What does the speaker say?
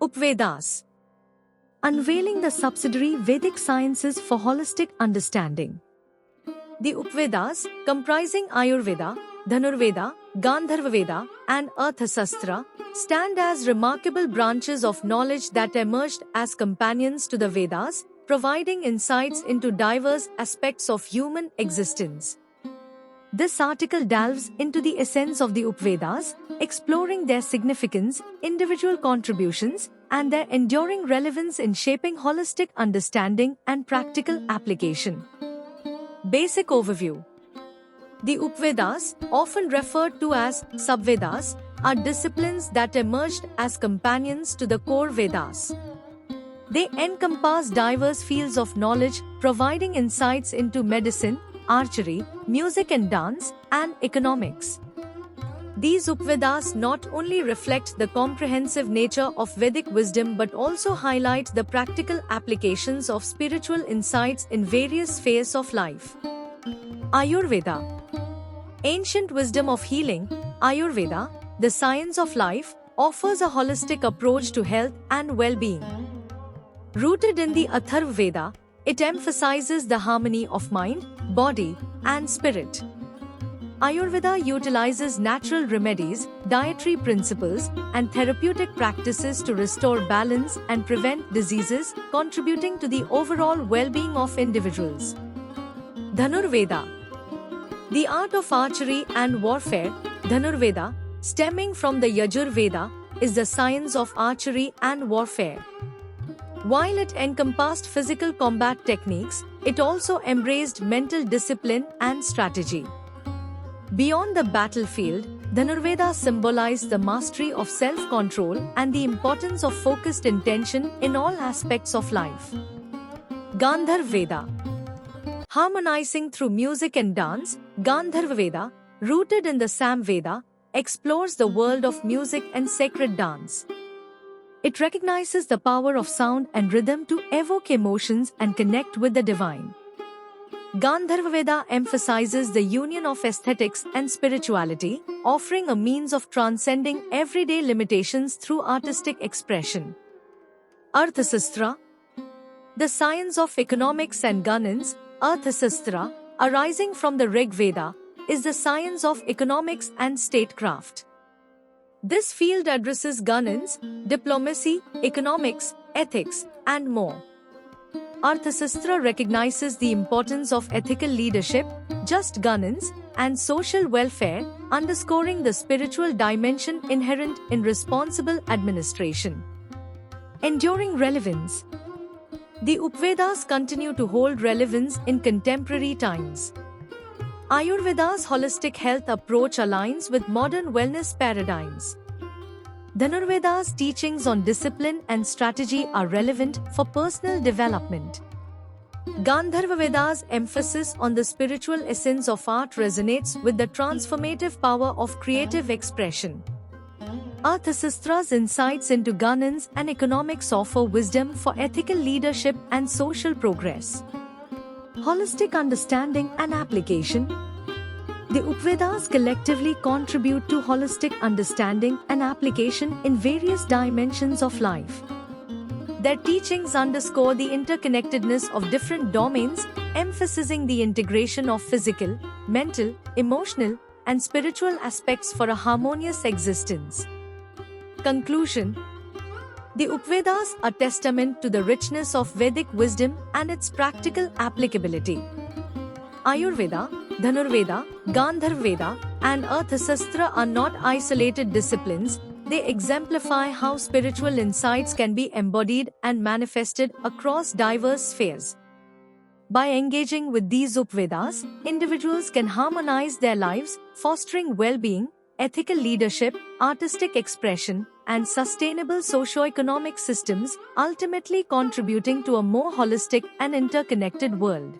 Upvedas. Unveiling the subsidiary Vedic sciences for holistic understanding. The Upvedas, comprising Ayurveda, Dhanurveda, Gandharva Veda, and Arthasastra, stand as remarkable branches of knowledge that emerged as companions to the Vedas, providing insights into diverse aspects of human existence. This article delves into the essence of the Upvedas, exploring their significance, individual contributions, and their enduring relevance in shaping holistic understanding and practical application. Basic overview. The Upvedas, often referred to as Subvedas, are disciplines that emerged as companions to the core Vedas. They encompass diverse fields of knowledge, providing insights into medicine, archery, music and dance, and economics. These Upvedas not only reflect the comprehensive nature of Vedic wisdom but also highlight the practical applications of spiritual insights in various spheres of life. Ayurveda. Ancient wisdom of healing, Ayurveda, the science of life, offers a holistic approach to health and well-being. Rooted in the Atharva Veda, it emphasizes the harmony of mind, body, and spirit. Ayurveda utilizes natural remedies, dietary principles, and therapeutic practices to restore balance and prevent diseases, contributing to the overall well-being of individuals. Dhanurveda. The art of archery and warfare, Dhanurveda, stemming from the Yajur Veda, is the science of archery and warfare. While it encompassed physical combat techniques, it also embraced mental discipline and strategy. Beyond the battlefield, Dhanurveda symbolized the mastery of self-control and the importance of focused intention in all aspects of life. Gandharva Veda. Harmonizing through music and dance, Gandharva Veda, rooted in the Sam Veda, explores the world of music and sacred dance. It recognizes the power of sound and rhythm to evoke emotions and connect with the divine. Gandharva Veda emphasizes the union of aesthetics and spirituality, offering a means of transcending everyday limitations through artistic expression. Arthasastra. The science of economics and governance, Arthasastra, arising from the Rig Veda, is the science of economics and statecraft. This field addresses governance, diplomacy, economics, ethics, and more. Arthasastra recognizes the importance of ethical leadership, just governance, and social welfare, underscoring the spiritual dimension inherent in responsible administration. Enduring relevance. The Upvedas continue to hold relevance in contemporary times. Ayurveda's holistic health approach aligns with modern wellness paradigms. Dhanurveda's teachings on discipline and strategy are relevant for personal development. Gandharva Veda's emphasis on the spiritual essence of art resonates with the transformative power of creative expression. Arthasastra's insights into governance and economics offer wisdom for ethical leadership and social progress. Holistic understanding and application. The Upvedas collectively contribute to holistic understanding and application in various dimensions of life. Their teachings underscore the interconnectedness of different domains, emphasizing the integration of physical, mental, emotional, and spiritual aspects for a harmonious existence. Conclusion. The Upvedas are testament to the richness of Vedic wisdom and its practical applicability. Ayurveda, Dhanurveda, Gandharva Veda, and Arthasastra are not isolated disciplines, they exemplify how spiritual insights can be embodied and manifested across diverse spheres. By engaging with these Upvedas, individuals can harmonize their lives, fostering well-being, ethical leadership, artistic expression, and sustainable socio-economic systems, ultimately contributing to a more holistic and interconnected world.